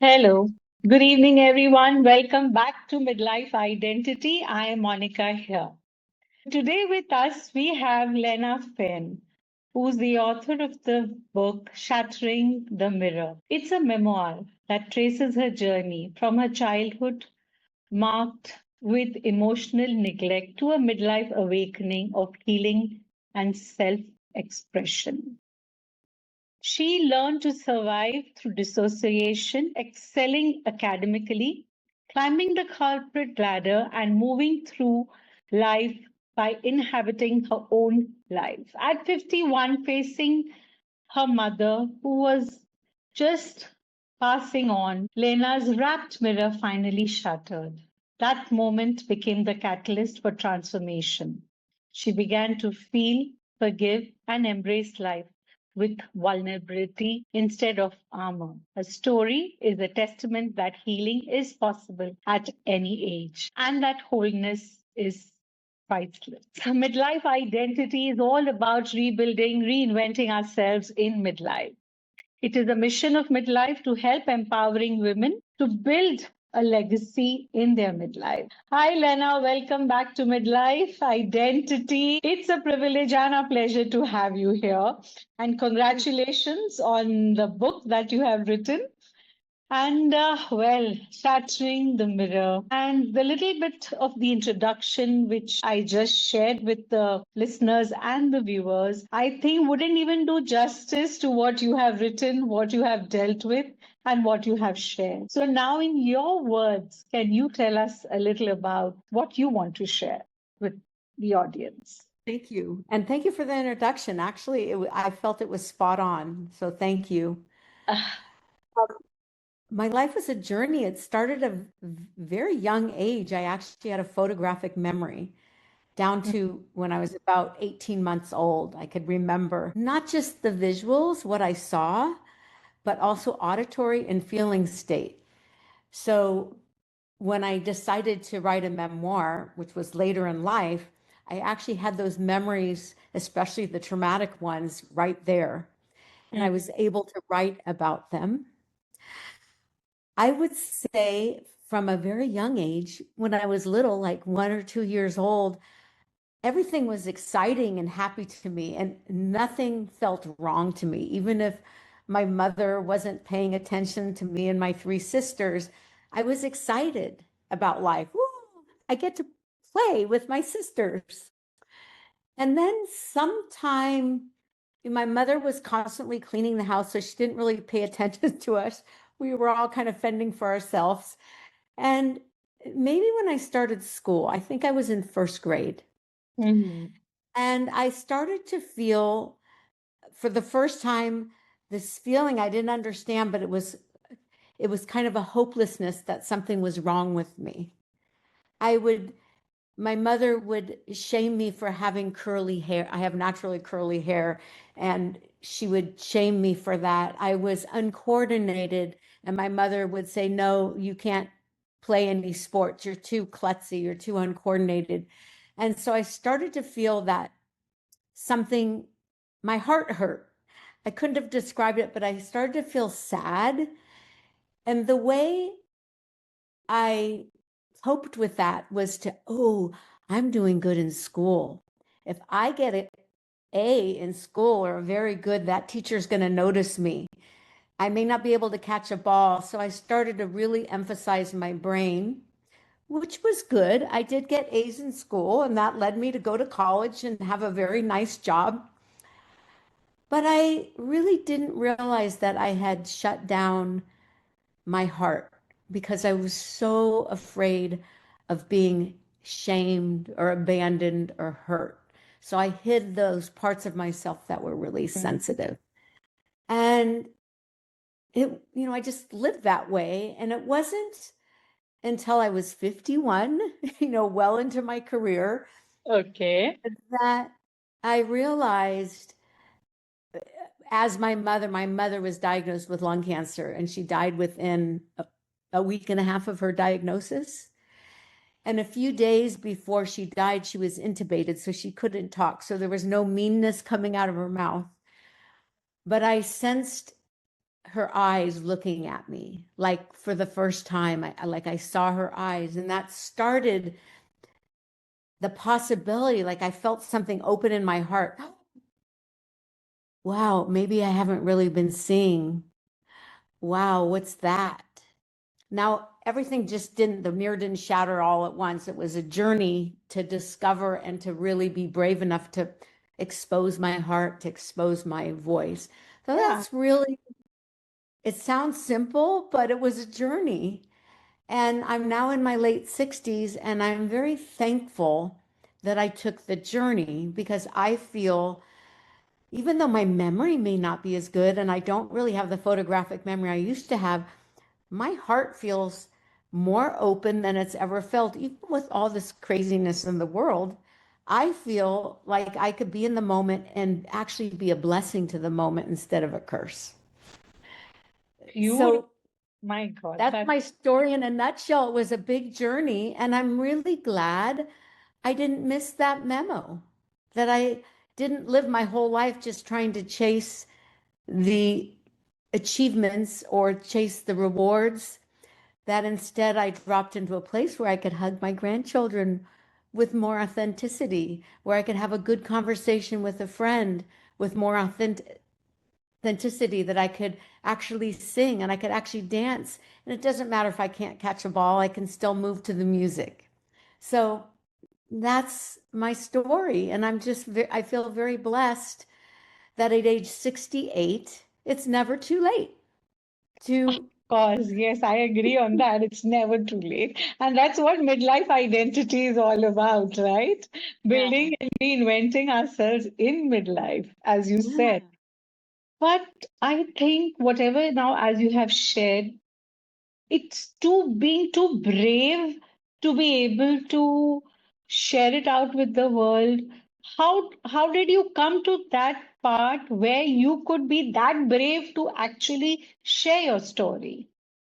Hello. Good evening, everyone. Welcome back to Midlife Identity. I am Monica here. Today with us, we have Lena Fenn, who's the author of the book Shattering the Mirror. It's a memoir that traces her journey from her childhood, marked with emotional neglect, to a midlife awakening of healing and self expression. She learned to survive through dissociation, excelling academically, climbing the corporate ladder, and moving through life by inhabiting her own life. At 51, facing her mother, who was just passing on, Lena's wrapped mirror finally shattered. That moment became the catalyst for transformation. She began to feel, forgive, and embrace life with vulnerability instead of armor. Her story is a testament that healing is possible at any age and that wholeness is priceless. Midlife identity is all about rebuilding, reinventing ourselves in midlife. It is a mission of midlife to help empowering women to build a legacy in their midlife. Hi, Lena. Welcome back to Midlife Identity. It's a privilege and a pleasure to have you here. And congratulations on the book that you have written. And Shattering the Mirror. And the little bit of the introduction, which I just shared with the listeners and the viewers, I think wouldn't even do justice to what you have written, what you have dealt with, and what you have shared. So, now, in your words, can you tell us a little about what you want to share with the audience? Thank you. And thank you for the introduction. Actually, I felt it was spot on. So thank you. My life was a journey. It started at a very young age. I actually had a photographic memory down to when I was about 18 months old. I could remember not just the visuals, what I saw, but also auditory and feeling state. So when I decided to write a memoir, which was later in life, I actually had those memories, especially the traumatic ones, right there. And I was able to write about them. I would say from a very young age, when I was little, like 1 or 2 years old, everything was exciting and happy to me, and nothing felt wrong to me. Even if my mother wasn't paying attention to me and my three sisters, I was excited about life. Woo, I get to play with my sisters. And then sometime my mother was constantly cleaning the house, so she didn't really pay attention to us. We were all kind of fending for ourselves. And maybe when I started school, I think I was in first grade. Mm-hmm. And I started to feel for the first time this feeling I didn't understand, but it was kind of a hopelessness that something was wrong with me. My mother would shame me for having curly hair. I have naturally curly hair, and she would shame me for that. I was uncoordinated, and my mother would say, "No, you can't play any sports. You're too klutzy, you're too uncoordinated." And so I started to feel that something, my heart hurt. I couldn't have described it, but I started to feel sad. And the way I coped with that was to, oh, I'm doing good in school. If I get an A in school or very good, that teacher's going to notice me. I may not be able to catch a ball. So I started to really emphasize my brain, which was good. I did get A's in school, and that led me to go to college and have a very nice job. But I really didn't realize that I had shut down my heart because I was so afraid of being shamed or abandoned or hurt. So I hid those parts of myself that were really sensitive. And I just lived that way. And it wasn't until I was 51, well into my career, Okay. that I realized, as my mother was diagnosed with lung cancer, and she died within a week and a half of her diagnosis. And a few days before she died, she was intubated, so she couldn't talk. So there was no meanness coming out of her mouth. But I sensed her eyes looking at me, like for the first time. I saw her eyes, and that started the possibility. Like I felt something open in my heart. Wow, maybe I haven't really been seeing. Wow, what's that? Now, everything just didn't, the mirror didn't shatter all at once. It was a journey to discover and to really be brave enough to expose my heart, to expose my voice. So Yeah. that's really, it sounds simple, but it was a journey. And I'm now in my late 60s, and I'm very thankful that I took the journey, because I feel, even though my memory may not be as good and I don't really have the photographic memory I used to have, my heart feels more open than it's ever felt. Even with all this craziness in the world, I feel like I could be in the moment and actually be a blessing to the moment instead of a curse. Beautiful. So My God, that's that's my story in a nutshell. It was a big journey, and I'm really glad I didn't miss that memo, that I didn't live my whole life just trying to chase the achievements or chase the rewards, that instead I dropped into a place where I could hug my grandchildren with more authenticity, where I could have a good conversation with a friend with more authenticity, that I could actually sing and I could actually dance. And it doesn't matter if I can't catch a ball, I can still move to the music. So that's my story. And I feel very blessed that at age 68, it's never too late to. course. Yes, I agree on that. It's never too late. And that's what midlife identity is all about, right? Yeah. Building and reinventing ourselves in midlife, as you Yeah. said. But I think whatever now, as you have shared, it's too being too brave to be able to share it out with the world. How did you come to that part where you could be that brave to actually share your story?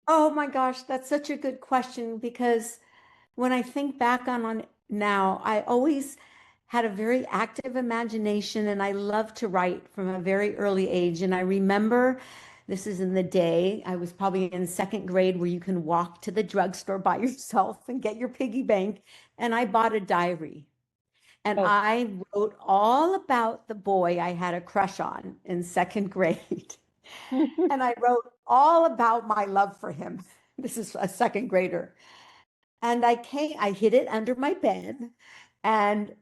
Oh my gosh, that's such a good question, because when I think back on now, I always had a very active imagination, and I loved to write from a very early age. And I remember, this is in the day, I was probably in second grade, where you can walk to the drugstore by yourself and get your piggy bank. And I bought a diary, and Oh. I wrote all about the boy I had a crush on in second grade. And I wrote all about my love for him. This is a second grader. And I hid it under my bed. And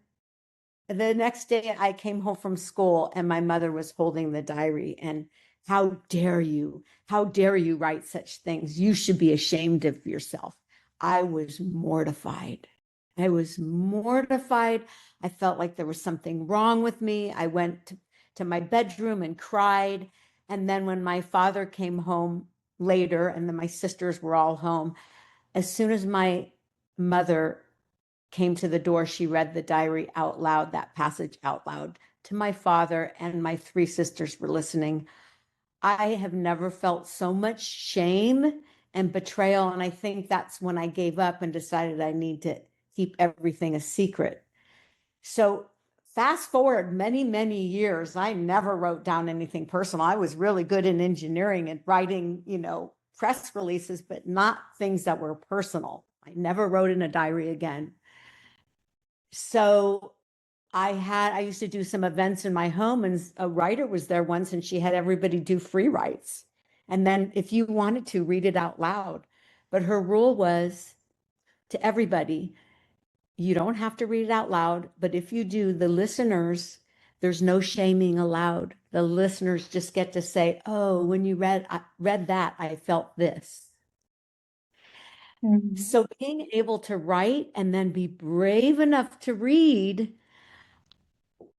the next day I came home from school, and my mother was holding the diary. And how dare you? How dare you write such things? You should be ashamed of yourself. I was mortified. I was mortified. I felt like there was something wrong with me. I went to my bedroom and cried. And then when my father came home later, and then my sisters were all home, as soon as my mother came to the door, she read the diary out loud, that passage out loud to my father, and my three sisters were listening. I have never felt so much shame and betrayal. And I think that's when I gave up and decided I need to keep everything a secret. So fast forward many, many years, I never wrote down anything personal. I was really good in engineering and writing, press releases, but not things that were personal. I never wrote in a diary again. So I used to do some events in my home, and a writer was there once, and she had everybody do free writes. And then if you wanted to, read it out loud. But her rule was to everybody, you don't have to read it out loud, but if you do, the listeners, there's no shaming allowed. The listeners just get to say, oh, when you read that, I felt this. Mhm. So being able to write and then be brave enough to read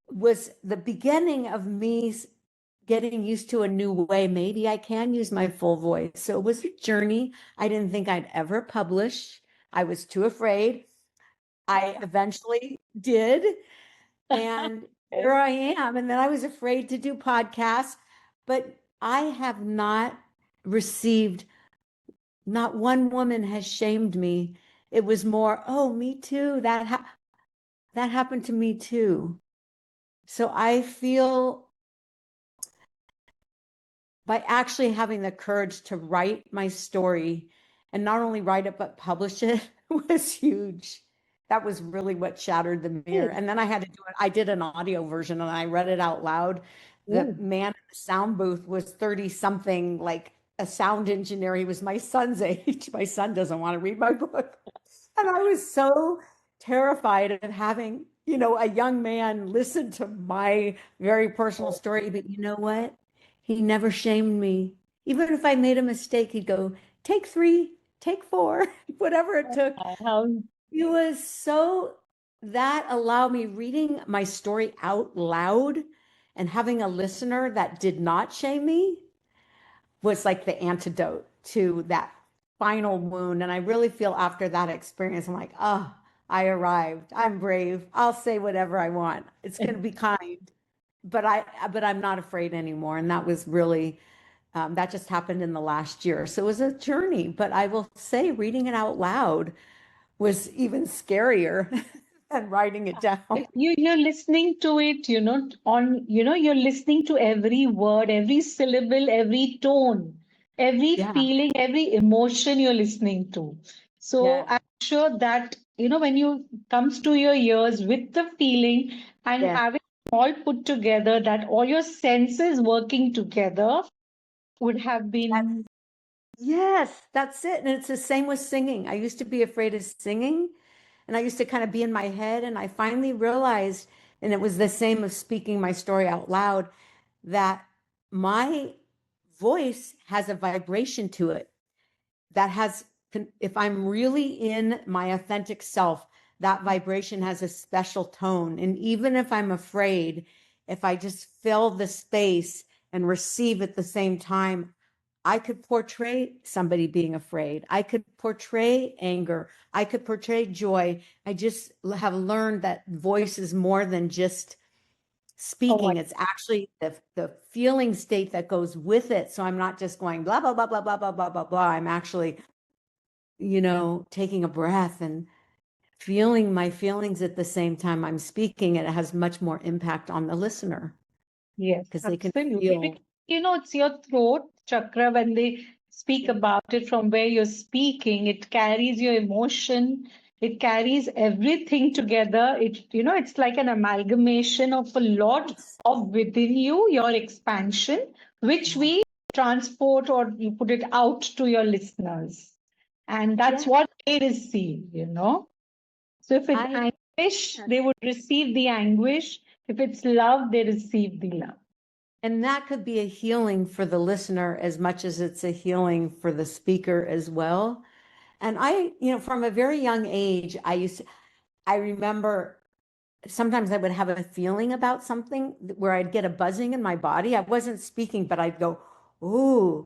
was the beginning of me getting used to a new way. Maybe I can use my full voice. So it was a journey. I didn't think I'd ever publish. I was too afraid. I eventually did. And here I am. And then I was afraid to do podcasts, but I have not received, not one woman has shamed me. It was more, oh, me too. That happened to me too. So I feel by actually having the courage to write my story, and not only write it, but publish it was huge. That was really what shattered the mirror. And then I had to do it. I did an audio version and I read it out loud. The man in the sound booth was 30 something, like a sound engineer. He was my son's age. My son doesn't want to read my book. And I was so terrified of having, a young man listen to my very personal story. But you know what? He never shamed me. Even if I made a mistake, he'd go, take 3, take 4, whatever it took. It was so, that allowed me, reading my story out loud and having a listener that did not shame me was like the antidote to that final wound. And I really feel after that experience, I'm like, oh, I arrived. I'm brave. I'll say whatever I want. It's going to be kind, but I'm not afraid anymore. And that was really, that just happened in the last year. So it was a journey, but I will say reading it out loud was even scarier than writing it down. You're listening to it, you're listening to every word, every syllable, every tone, every feeling, every emotion you're listening to. So I'm sure that, when you comes to your ears with the feeling and having all put together, that all your senses working together would have been. Yes, that's it. And it's the same with singing. I used to be afraid of singing, and I used to kind of be in my head. And I finally realized, and it was the same of speaking my story out loud, that my voice has a vibration to it that has, if I'm really in my authentic self, that vibration has a special tone. And even if I'm afraid, if I just fill the space and receive at the same time, I could portray somebody being afraid. I could portray anger. I could portray joy. I just have learned that voice is more than just speaking. It's actually the feeling state that goes with it. So I'm not just going blah, blah, blah, blah, blah, blah, blah, blah, blah. I'm actually, taking a breath and feeling my feelings at the same time I'm speaking. It has much more impact on the listener. Yes, because they can absolutely. feel. It's your throat chakra. When they speak about it from where you're speaking, it carries your emotion. It carries everything together. It's like an amalgamation of a lot of within you, your expansion, which we transport or you put it out to your listeners. And that's what they receive, So if it's anguish, they would receive the anguish. If it's love, they receive the love. And that could be a healing for the listener as much as it's a healing for the speaker as well. And I, from a very young age, I remember sometimes I would have a feeling about something where I'd get a buzzing in my body. I wasn't speaking, but I'd go, ooh,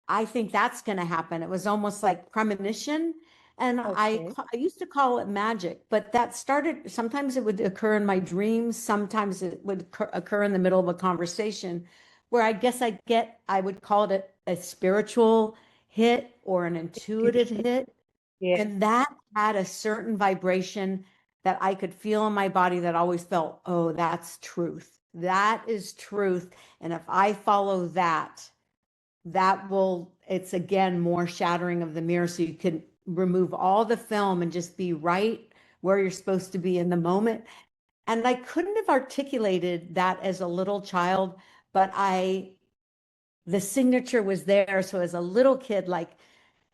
I think that's going to happen. It was almost like premonition. And I used to call it magic, but that started, sometimes it would occur in my dreams. Sometimes it would occur in the middle of a conversation where I guess I would call it a spiritual hit or an intuitive hit. And that had a certain vibration that I could feel in my body that always felt, oh, that's truth. That is truth. And if I follow that, it's again more shattering of the mirror. So you can remove all the film and just be right where you're supposed to be in the moment. And I couldn't have articulated that as a little child, but the signature was there. So as a little kid, like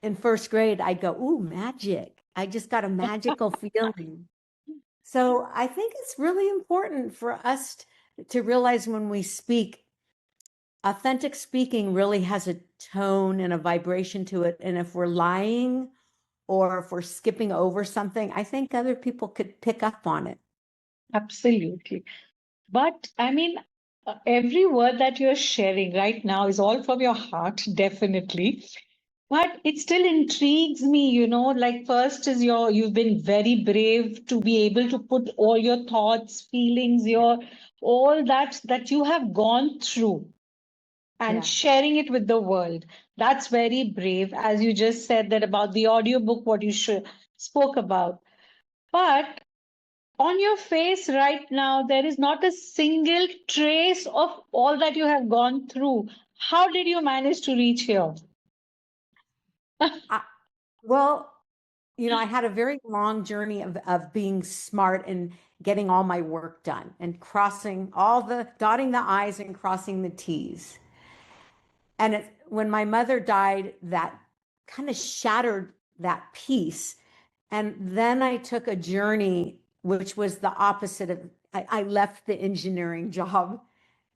in first grade, I'd go, ooh, magic. I just got a magical feeling. So I think it's really important for us to realize when we speak, authentic speaking really has a tone and a vibration to it. And if we're lying or if we're skipping over something, I think other people could pick up on it. Absolutely. But I mean, every word that you're sharing right now is all from your heart, definitely. But it still intrigues me, like first is you've been very brave to be able to put all your thoughts, feelings, all that you have gone through and sharing it with the world. That's very brave, as you just said that about the audiobook, what you spoke about. But on your face right now, there is not a single trace of all that you have gone through. How did you manage to reach here? I, well, I had a very long journey of being smart and getting all my work done and dotting the I's and crossing the T's. And when my mother died, that kind of shattered that piece. And then I took a journey, which was the opposite of, I left the engineering job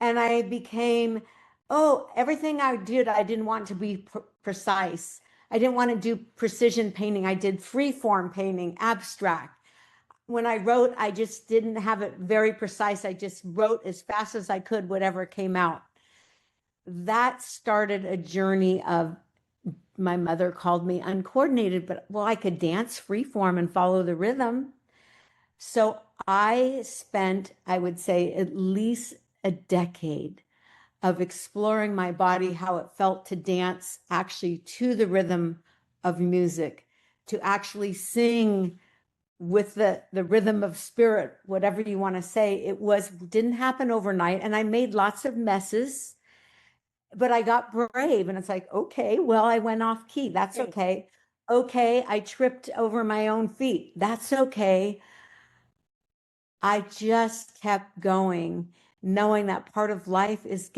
and I became, everything I did, I didn't want to be precise. I didn't want to do precision painting. I did free form painting, abstract. When I wrote, I just didn't have it very precise. I just wrote as fast as I could, whatever came out. That started a journey of, my mother called me uncoordinated, but well, I could dance freeform and follow the rhythm. So I spent, I would say, at least a decade of exploring my body, how it felt to dance actually to the rhythm of music, to actually sing with the rhythm of spirit, whatever you want to say. Didn't happen overnight. And I made lots of messes, but I got brave and it's like, okay, well, I went off key. That's okay. Okay, I tripped over my own feet. That's okay. I just kept going, knowing that part of life is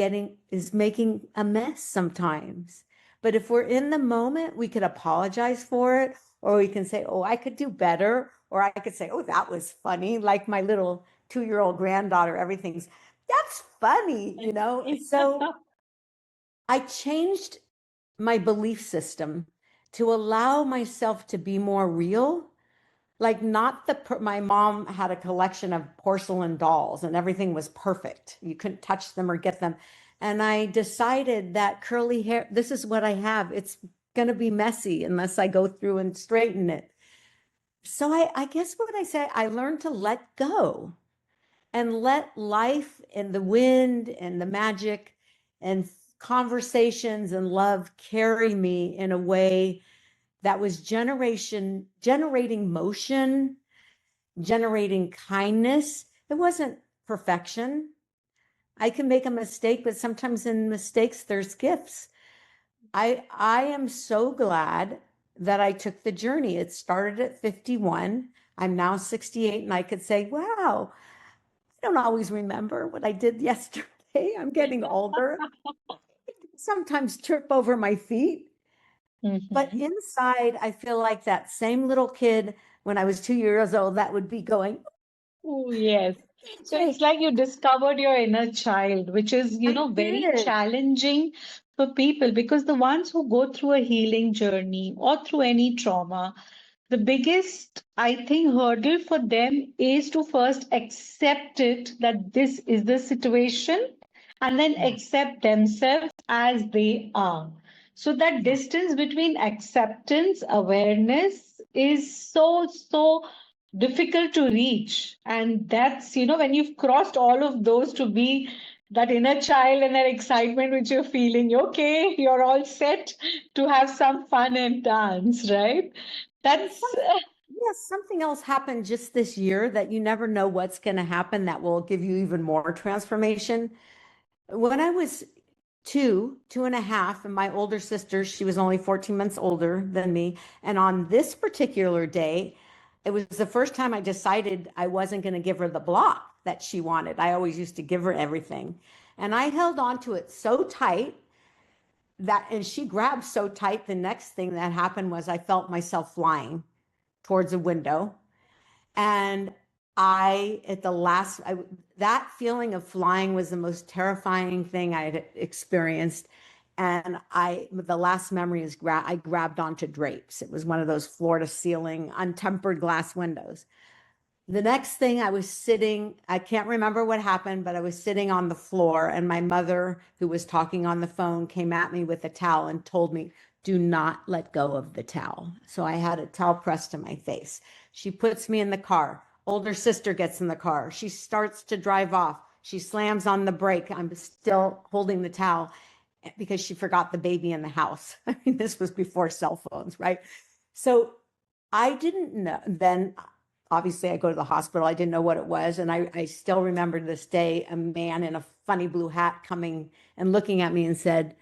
making a mess sometimes. But if we're in the moment, we could apologize for it, or we can say, oh, I could do better. Or I could say, oh, that was funny. Like my little 2-year-old granddaughter, that's funny, So I changed my belief system to allow myself to be more real. Like my mom had a collection of porcelain dolls and everything was perfect. You couldn't touch them or get them. And I decided that curly hair, this is what I have. It's going to be messy unless I go through and straighten it. So I guess what I say, I learned to let go and let life and the wind and the magic and conversations and love carry me in a way that was generating motion, generating kindness. It wasn't perfection. I can make a mistake, but sometimes in mistakes, there's gifts. I am so glad that I took the journey. It started at 51. I'm now 68, and I could say, wow, I don't always remember what I did yesterday. I'm getting older. Sometimes trip over my feet. But inside, I feel like that same little kid when I was 2 years old that would be going, Oh, yes. So it's like you discovered your inner child, which is, very challenging for people because the ones who go through a healing journey or through any trauma, the biggest, I think, hurdle for them is to first accept it that this is the situation and then accept themselves as they are. So that distance between acceptance, awareness is so difficult to reach. And that's, when you've crossed all of those to be that inner child and that excitement which you're feeling, okay, you're all set to have some fun and dance, right? That's yes, something else happened just this year that you never know what's going to happen that will give you even more transformation. When I was two and a half, and my older sister, she was only 14 months older than me. And on this particular day, it was the first time I decided I wasn't going to give her the block that she wanted. I always used to give her everything. And I held on to it so tight and she grabbed so tight. The next thing that happened was I felt myself flying towards a window. And that feeling of flying was the most terrifying thing I had experienced. And the last memory is I grabbed onto drapes. It was one of those floor to ceiling, untempered glass windows. The next thing I was sitting, I can't remember what happened, but I was sitting on the floor and my mother, who was talking on the phone, came at me with a towel and told me, do not let go of the towel. So I had a towel pressed to my face. She puts me in the car. Older sister gets in the car. She starts to drive off. She slams on the brake. I'm still holding the towel because she forgot the baby in the house. I mean, this was before cell phones, right? So I didn't know then. obviously I go to the hospital. I didn't know what it was. And I still remember to this day, a man in a funny blue hat coming and looking at me and said,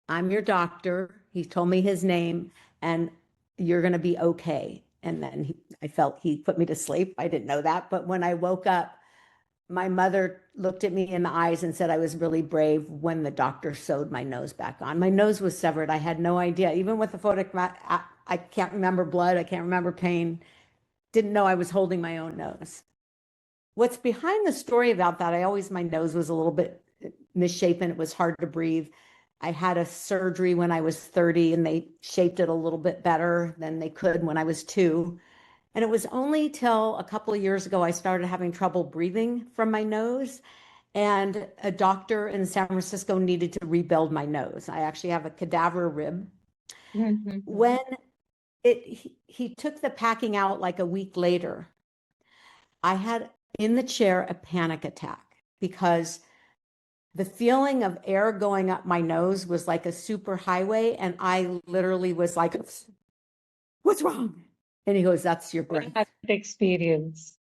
"I'm your doctor." He told me his name, and you're going to be okay. And then I felt he put me to sleep. I didn't know that. But when I woke up, my mother looked at me in the eyes and said I was really brave when the doctor sewed my nose back on. My nose was severed. I had no idea. Even with the photograaph, I can't remember blood. I can't remember pain. Didn't know I was holding my own nose. What's behind the story about that, my nose was a little bit misshapen. It was hard to breathe. I had a surgery when I was 30 and they shaped it a little bit better than they could when I was 2. And it was only till a couple of years ago I started having trouble breathing from my nose. And a doctor in San Francisco needed to rebuild my nose. I actually have a cadaver rib. Mhm. When he took the packing out like a week later, I had in the chair a panic attack because the feeling of air going up my nose was like a super highway. And I literally was like, "What's wrong?" And he goes, "That's your breath." Had that experience.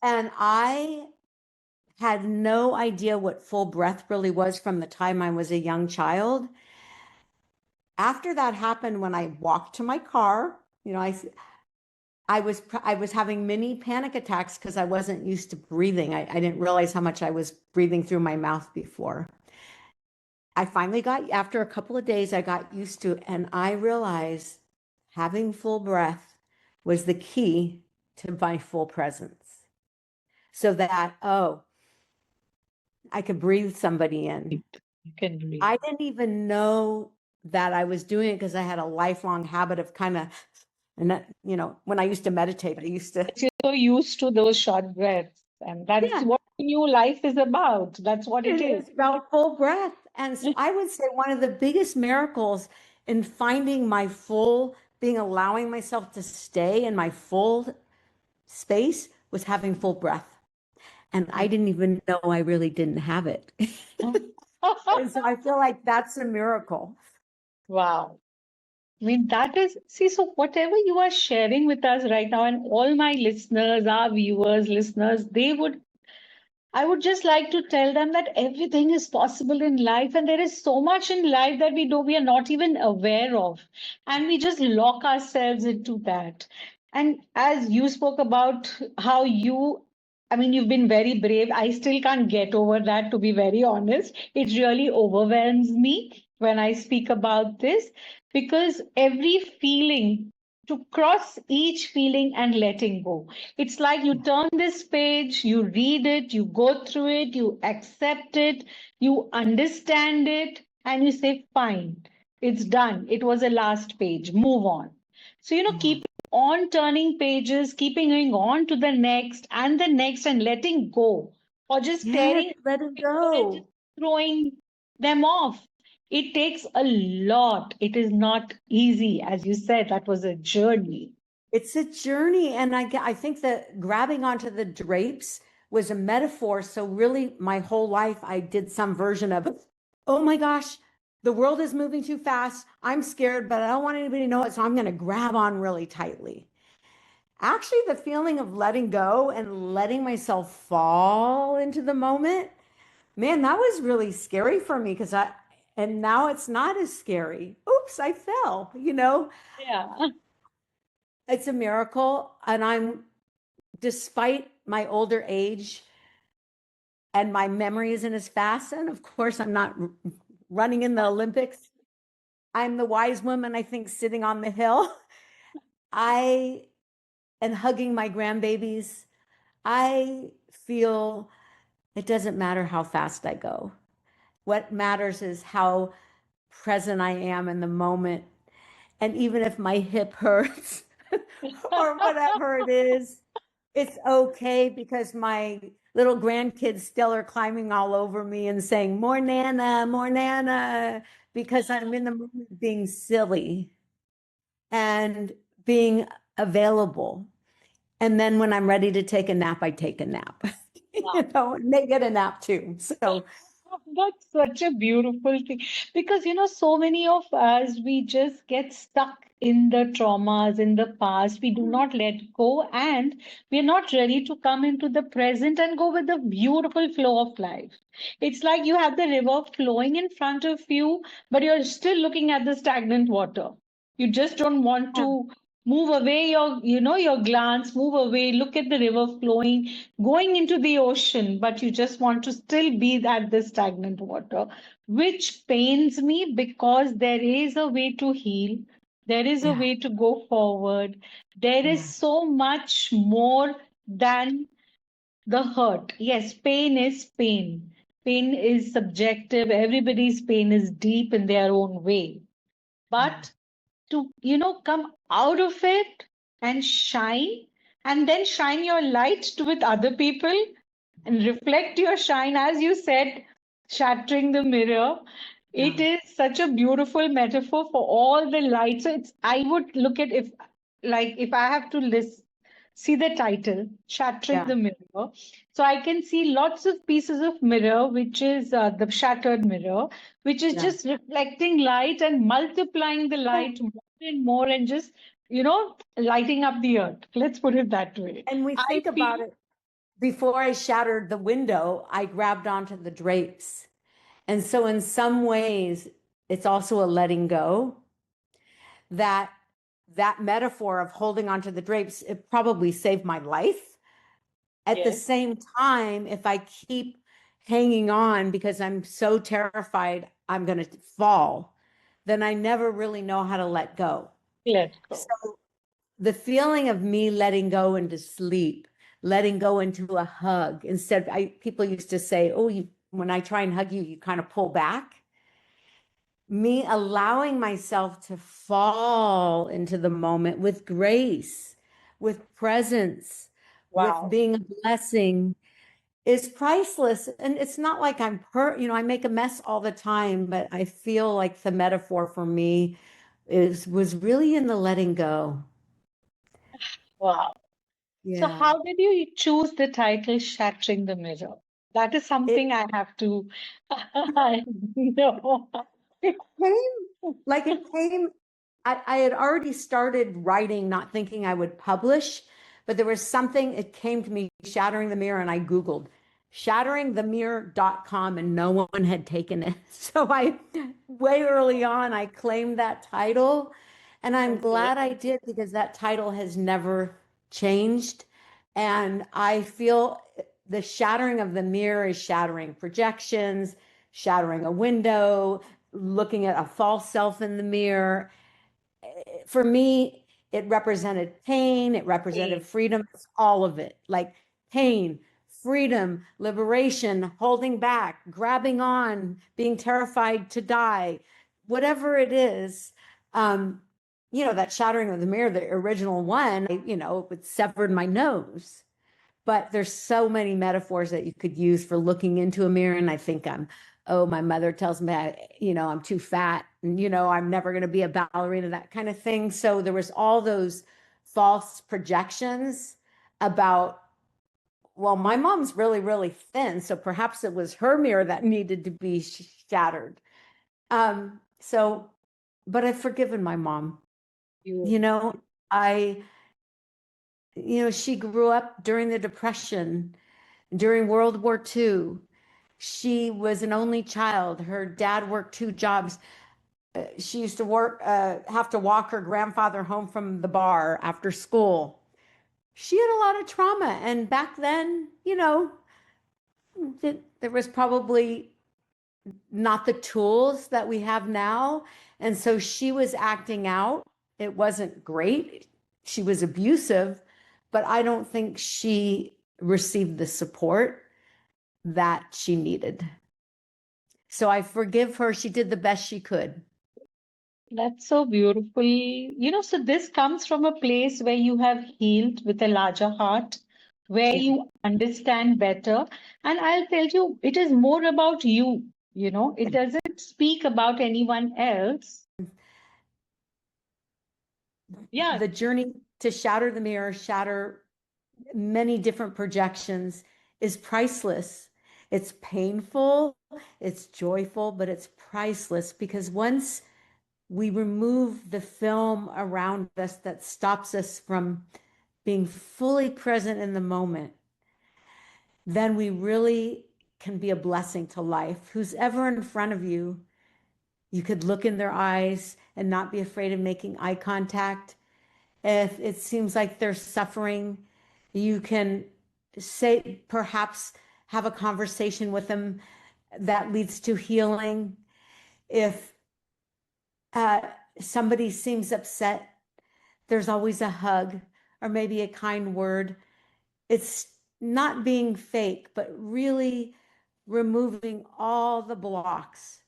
And I had no idea what full breath really was from the time I was a young child. After that happened, when I walked to my car, I was having mini panic attacks because I wasn't used to breathing. I didn't realize how much I was breathing through my mouth before. I finally after a couple of days, I got used to it, and I realized having full breath was the key to my full presence. So that, I could breathe somebody in. You can breathe. I didn't even know that I was doing it because I had a lifelong habit of kind of, and that, when I used to meditate, I used to, You're so used to those short breaths, and that's yeah, what new life is about. That's what it it is. is about full breath. And I would say one of the biggest miracles in finding allowing myself to stay in my full space was having full breath. And I didn't even know I really didn't have it. And so I feel like that's a miracle. Wow. I mean, that is, see, so whatever you are sharing with us right now, and all my listeners, our viewers, listeners, I would just like to tell them that everything is possible in life, and there is so much in life that we are not even aware of, and we just lock ourselves into that. And as you spoke about how I mean, you've been very brave. I still can't get over that, to be very honest. It really overwhelms me when I speak about this because every feeling, to cross each feeling and letting go. It's like you turn this page, you read it, you go through it, you accept it, you understand it, and you say, fine, it's done. It was a last page, move on. So, keep on turning pages, keeping going on to the next and letting go, or just Yes, staring let it and just go. throwing them off. It takes a lot. It is not easy. As you said, that was a journey. It's a journey. And I think that grabbing onto the drapes was a metaphor. So really my whole life, I did some version of, oh my gosh, the world is moving too fast. I'm scared, but I don't want anybody to know it. So I'm going to grab on really tightly. Actually, the feeling of letting go and letting myself fall into the moment, man, that was really scary for me and now it's not as scary. Oops, I fell, Yeah. It's a miracle. And despite my older age and my memory isn't as fast, and of course, I'm not running in the Olympics. I'm the wise woman, I think, sitting on the hill. I and hugging my grandbabies. I feel it doesn't matter how fast I go. What matters is how present I am in the moment. And even if my hip hurts or whatever it is, it's okay because my little grandkids still are climbing all over me and saying, more Nana, because I'm in the moment being silly and being available. And then when I'm ready to take a nap, I take a nap. And they get a nap too. So That's such a beautiful thing because so many of us we just get stuck in the traumas in the past. We do not let go, and we're not ready to come into the present and go with the beautiful flow of life. It's like you have the river flowing in front of you, but you're still looking at the stagnant water. You just don't want Yeah. to move away your glance, move away, look at the river flowing going into the ocean, but you just want to still be at the stagnant water, which pains me because there is a way to heal. There is a Yeah. way to go forward. There is Yeah. so much more than the hurt. Yes, pain is pain. Pain is subjective. Everybody's pain is deep in their own way. Yeah. But to come out of it and shine, and then shine your light to with other people and reflect your shine, as you said, shattering the mirror. Yeah. It is such a beautiful metaphor for all the light. So it's, I would look at, if I have to list, see the title shattering Yeah. the mirror, so I can see lots of pieces of mirror, which is the shattered mirror, which is Yeah. just reflecting light and multiplying the light more and more, and just lighting up the earth, let's put it that way. And we I think about feel it. Before I shattered the window, I grabbed onto the drapes. And so, in some ways, it's also a letting go. That metaphor of holding onto the drapes, it probably saved my life. At the yes, same time, if I keep hanging on because I'm so terrified I'm going to fall, then I never really know how to let go. let So go. the feeling of me letting go into sleep, letting go into a hug, instead, people used to say, "Oh, when I try and hug you, you kind of pull back." Me allowing myself to fall into the moment with grace, with presence, with Wow. being a blessing is priceless. And it's not like I make a mess all the time, but I feel like the metaphor for me was really in the letting go. Wow. So Yeah. how did you choose the title Shattering the Mirror? That is It something I have to I know. it came, I had already started writing, not thinking I would publish, but there was something, it came to me, Shattering the Mirror, and I Googled shatteringthemirror.com, and no one had taken it. So way early on, I claimed that title. And I'm Okay. glad I did because that title has never changed. And I feel the shattering of the mirror is shattering projections, shattering a window, looking at a false self in the mirror. For me, it represented pain, it represented Okay. freedom, all of it. Like pain, freedom, liberation, holding back, grabbing on, being terrified to die, whatever it is. That shattering of the mirror, the original one, it severed my nose. But there's so many metaphors that you could use for looking into a mirror. And I think my mother tells me, I'm too fat and, I'm never going to be a ballerina, that kind of thing. So there was all those false projections about, well, my mom's really, really thin. So perhaps it was her mirror that needed to be shattered. So, but I've forgiven my mom. You You know, I, she grew up during the Depression. During World War II, she was an only child. Her dad worked two jobs. She used to have to walk her grandfather home from the bar after school. She had a lot of trauma. And back then, there was probably not the tools that we have now. And so she was acting out. It wasn't great. She was abusive, but I don't think she received the support that she needed. So I forgive her. She did the best she could. That's so beautiful. So this comes from a place where you have healed with a larger heart, where Yeah. you understand better. And I'll tell you, it is more about you. It doesn't speak about anyone else. Yeah, The journey to shatter the mirror, shatter many different projections is priceless. It's painful, it's joyful, but it's priceless because once we remove the film around us that stops us from being fully present in the moment, then we really can be a blessing to life. Who's ever in front of you, you could look in their eyes and not be afraid of making eye contact. If it seems like they're suffering, you can say, perhaps have a conversation with them that leads to healing. If somebody seems upset, there's always a hug or maybe a kind word. It's not being fake, but really removing all the blocks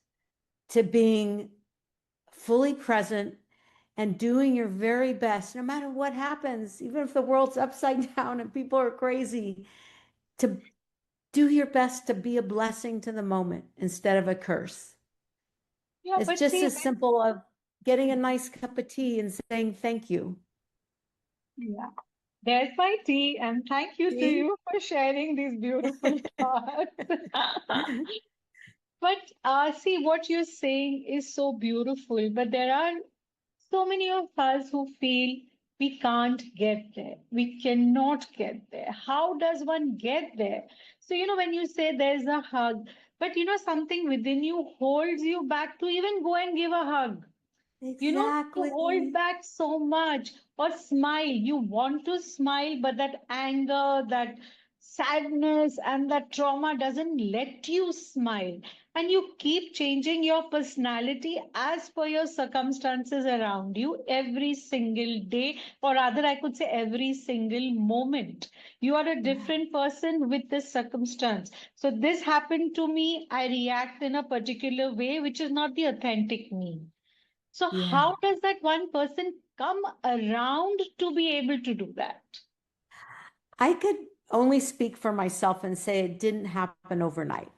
to being fully present and doing your very best, no matter what happens, even if the world's upside down and people are crazy, to do your best to be a blessing to the moment instead of a curse. Yeah, It's but just see, as simple of getting a nice cup of tea and saying thank you. yeah, there's my tea, and thank you to See? you for sharing these beautiful thoughts. But see, what you're saying is so beautiful, but there are so many of us who feel we can't get there. We cannot get there. How does one get there? So, when you say there's a hug, but something within you holds you back to even go and give a hug. You hold Exactly. back so much. Or smile. You want to smile, but that anger, that sadness, and that trauma doesn't let you smile. And you keep changing your personality as per your circumstances around you every single day, or rather, I could say every single moment. You are a Yeah. different person with this circumstance. So, this happened to me. I react in a particular way, which is not the authentic me. So, Yeah. how does that one person come around to be able to do that? I could only speak for myself and say it didn't happen overnight.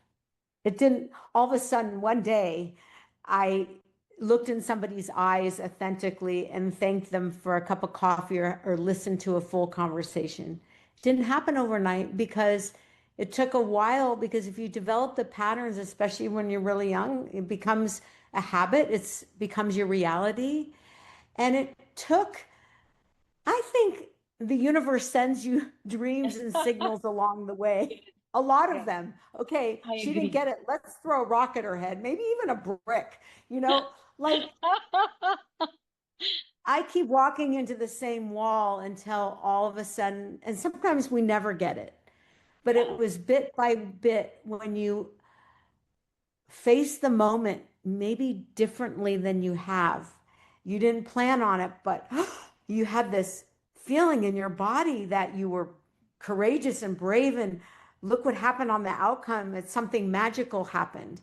It didn't, all of a sudden, one day, I looked in somebody's eyes authentically and thanked them for a cup of coffee or listened to a full conversation. It didn't happen overnight because it took a while. Because if you develop the patterns, especially when you're really young, it becomes a habit, it becomes your reality. And it took, I think the universe sends you dreams and signals along the way. A lot of Yeah, them. Okay, I she didn't agree. get it. Let's throw a rock at her head, maybe even a brick. Like I keep walking into the same wall until all of a sudden, and sometimes we never get it, but it Yeah, was bit by bit when you face the moment maybe differently than you have. You didn't plan on it, but you had this feeling in your body that you were courageous and brave, and look what happened on the outcome. It's something magical happened.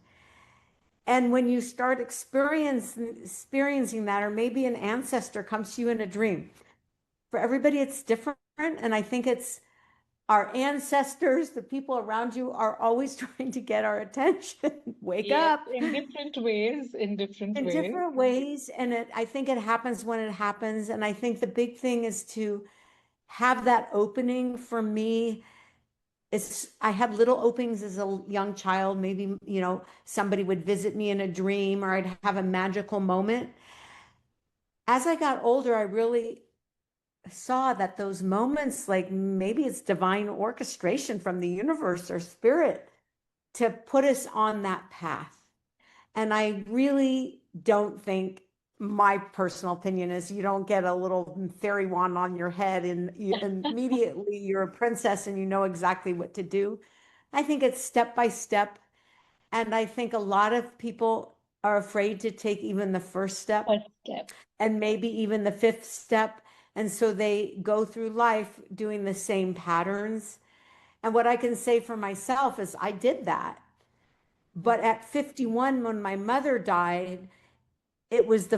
And when you start experiencing that, or maybe an ancestor comes to you in a dream, for everybody it's different. And I think it's our ancestors, the people around you, are always trying to get our attention. Wake yes, up in different ways, in different in ways. different ways. And I think it happens when it happens. And I think the big thing is to have that opening. For me, I had little openings as a young child. Maybe, somebody would visit me in a dream or I'd have a magical moment. As I got older, I really saw that those moments, like maybe it's divine orchestration from the universe or spirit to put us on that path. And I really don't think, my personal opinion is, you don't get a little fairy wand on your head and immediately you're a princess and you know exactly what to do. I think it's step by step. And I think a lot of people are afraid to take even the first step First step. and maybe even the fifth step. And so they go through life doing the same patterns. And what I can say for myself is I did that. But at 51, when my mother died, it was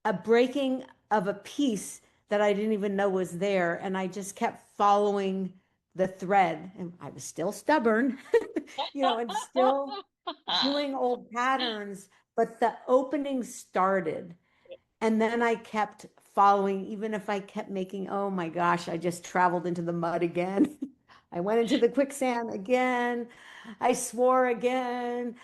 a breaking of a piece that I didn't even know was there. And I just kept following the thread. And I was still stubborn, and still doing old patterns, but the opening started. And then I kept following, even if I kept making, oh my gosh, I just traveled into the mud again. I went into the quicksand again. I swore again.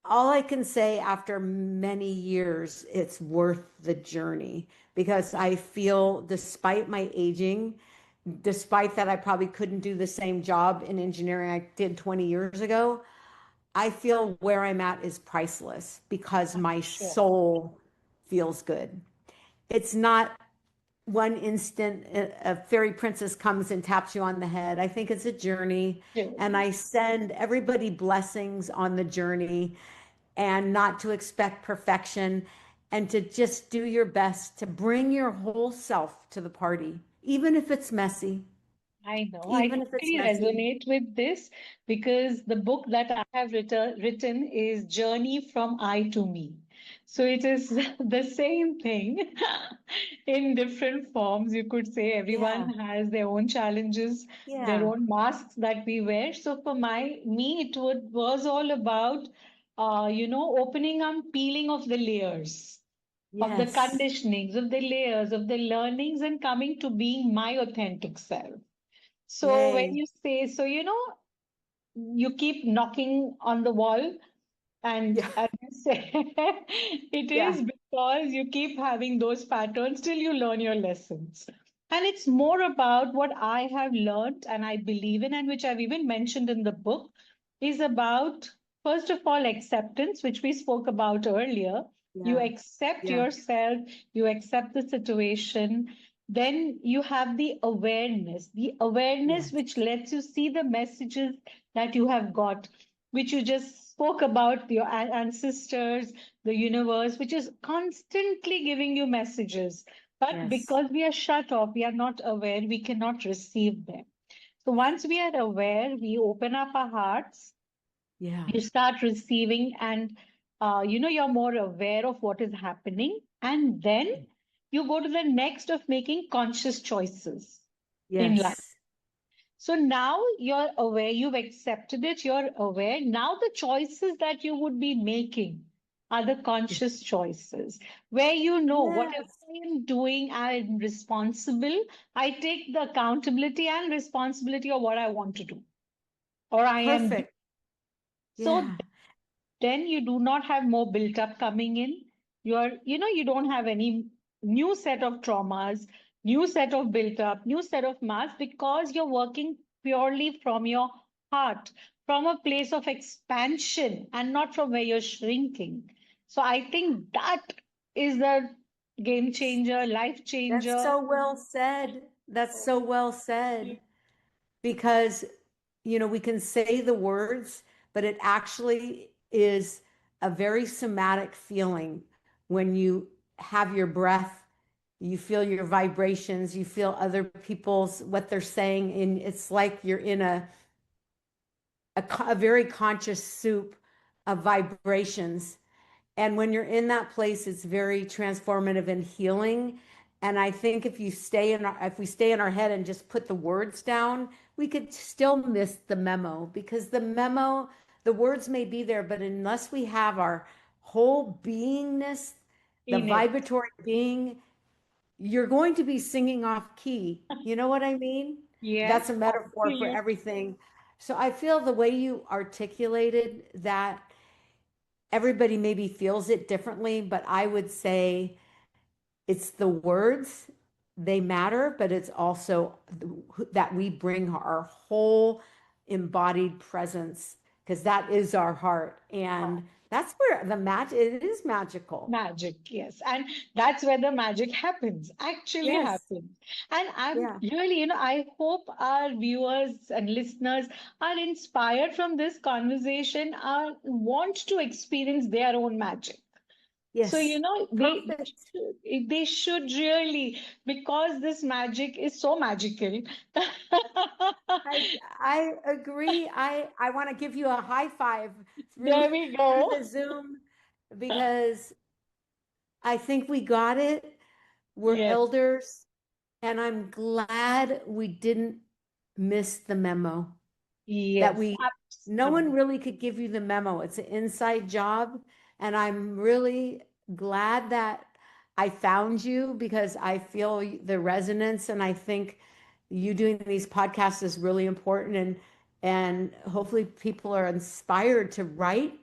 All I can say after many years, it's worth the journey because I feel, despite my aging, despite that I probably couldn't do the same job in engineering I did 20 years ago, I feel where I'm at is priceless because my Sure. soul feels good. It's not one instant a fairy princess comes and taps you on the head. I think it's a journey, and Sure. I send everybody blessings on the journey and not to expect perfection and to just do your best to bring your whole self to the party, even if it's messy, I know. I even if it's totally messy. resonate with this because the book that I have written is Journey from I to Me. So it is the same thing in different forms. You could say everyone Yeah, has their own challenges, their yeah, own masks that we wear. So for me, was all about, opening up, peeling of the layers, of the yes, conditionings, of the layers, of the learnings, and coming to being my authentic self. So when yay, you say, so you keep knocking on the wall, and yeah, as you say, it yeah, is because you keep having those patterns till you learn your lessons. And it's more about what I have learned and I believe in, and which I've even mentioned in the book, is about, first of all, acceptance, which we spoke about earlier. You yeah, accept yeah, yourself, you accept the situation, then you have the awareness yes, which lets you see the messages that you have got, which you just spoke about, your ancestors, the universe, which is constantly giving you messages. But yes, because we are shut off, we are not aware, we cannot receive them. So once we are aware, we open up our hearts, yeah, you start receiving, and you're more aware of what is happening. And then you go to the next of making conscious choices in life. yes, So now you're aware, you've accepted it, you're aware. Now the choices that you would be making are the conscious choices where you know whatever yes, I am doing, I'm responsible. I take the accountability and responsibility of what I want to do, or I am. perfect, So yeah, then you do not have more built up coming in. You don't have any new set of traumas, new set of built up, new set of mass, because you're working purely from your heart, from a place of expansion and not from where you're shrinking. So I think that is the game changer, life that's changer. so well said. That's so well said. Because we can say the words, but it actually is a very somatic feeling when you have your breath, you feel your vibrations, you feel other people's what they're saying, and it's like you're in a very conscious soup of vibrations. And when you're in that place, it's very transformative and healing. And I think if we stay in our head and just put the words down, we could still miss the memo, because the words may be there, but unless we have our whole beingness, the In it. vibratory being, you're going to be singing off key. You know what I mean? Yes, That's a metaphor for absolutely. everything. So I feel the way you articulated that, everybody maybe feels it differently, but I would say it's the words, they matter, but it's also that we bring our whole embodied presence, because that is our heart. And that's where the magic, it is magical. Magic, yes. And that's where the magic happens, actually Yes. happens. And I'm Yeah. really, I hope our viewers and listeners are inspired from this conversation, are want to experience their own magic. So, Yes. Perfect. they should really, because this magic is so magical. I I agree. I want to give you a high five through There we through go. the Zoom, because I think we got it. We're Yes, elders, and I'm glad we didn't miss the memo. That yes, no one absolutely. really could give you the memo. It's an inside job, and I'm really glad that I found you, because I feel the resonance, and I think you doing these podcasts is really important, and hopefully people are inspired to write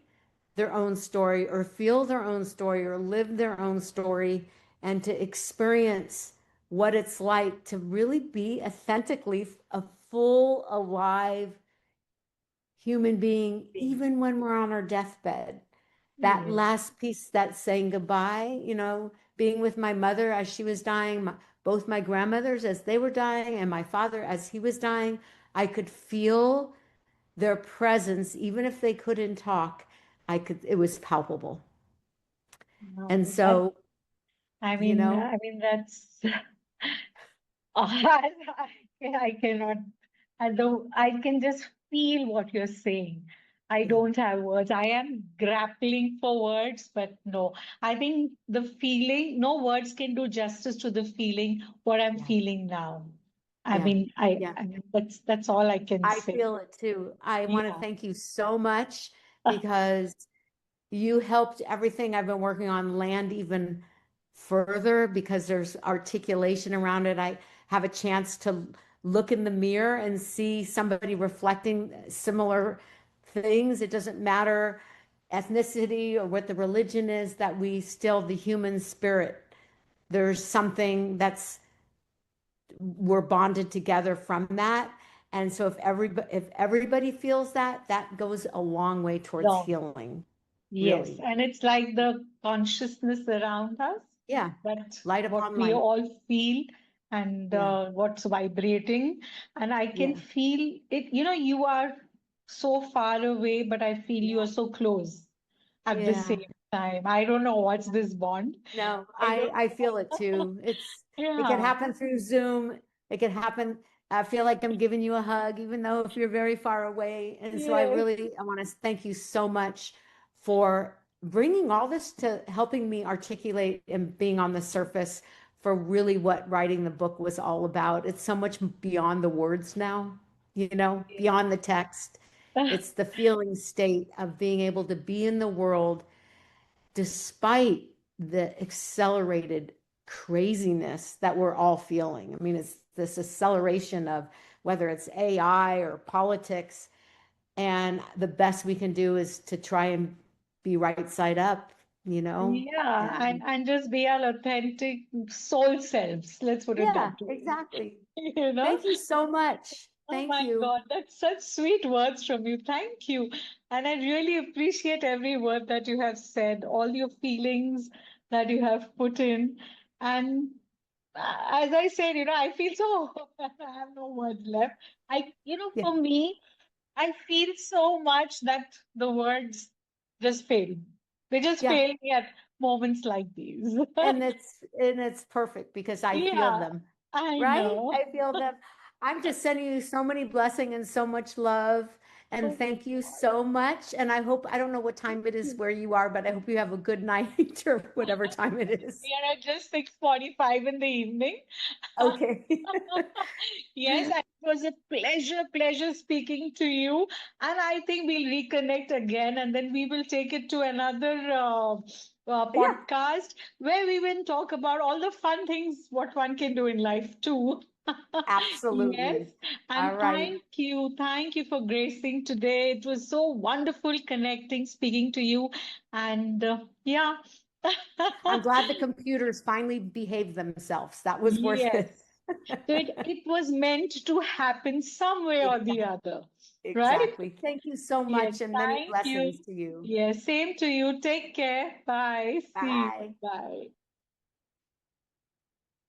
their own story or feel their own story or live their own story and to experience what it's like to really be authentically a full, alive human being, even when we're on our deathbed. That Yes. last piece, that saying goodbye, being with my mother as she was dying, both my grandmothers as they were dying, and my father as he was dying, I could feel their presence, even if they couldn't talk. It was palpable. And No, that, so, you know, that's I, I cannot, I don't, I can just feel what you're saying. I yeah, don't have words. I am grappling for words, but no, I think the feeling, no words can do justice to the feeling, what I'm yeah, feeling now. yeah, yeah. That's all I can I say. feel it too. I want to Yeah. thank you so much because you helped everything I've been working on land even further because there's articulation around it. I have a chance to look in the mirror and see somebody reflecting similar things. It doesn't matter ethnicity or what the religion is, that we still, the human spirit, there's something that's, we're bonded together from that. And so if everybody feels that, that goes a long way towards No. healing, Yes, really. and it's like the consciousness around us Yeah. that Light what upon we light. all feel and Yeah. what's vibrating. And I can Yeah. feel it, you are so far away, but I feel you Yeah. are so close at the Yeah. same time. I don't know what's this bond. No, I I feel it too. It can yeah, happen through Zoom. It can happen. I feel like I'm giving you a hug, even though if you're very far away. And so yes. I want to thank you so much for bringing all this to helping me articulate and being on the surface for really what writing the book was all about. It's so much beyond the words now, beyond the text. It's the feeling state of being able to be in the world despite the accelerated craziness that we're all feeling. I mean, it's this acceleration of whether it's AI or politics. And the best we can do is to try and be right side up, Yeah, and and just be our authentic soul selves. Let's put it yeah, that way. exactly. You know? Thank you so much. Oh Thank my you. God, that's such sweet words from you. Thank you. And I really appreciate every word that you have said, all your feelings that you have put in. And as I said, I feel so, I have no words left. Yeah, For me, I feel so much that the words just fail. They just yeah. fail me at moments like these. And it's perfect because I feel Yeah, them, I right? know. I feel them. I'm just sending you so many blessings and so much love. And Oh my thank you God. so much. And I don't know what time it is where you are, but I hope you have a good night or whatever time it is. We are at just 6:45 in the evening. Okay. Yes, and it was a pleasure speaking to you. And I think we'll reconnect again, and then we will take it to another Yeah, podcast where we will talk about all the fun things what one can do in life too. Yes, absolutely. and All right. thank you for gracing today. It was so wonderful connecting, speaking to you, and yeah. I'm glad the computers finally behaved themselves. That was worth Yes. it. So it was meant to happen some way or the Exactly. other, right? Exactly. Thank you so Yes, much and many thank you. blessings to you. Yes, same to you. Take care. Bye. See you. Bye. Bye.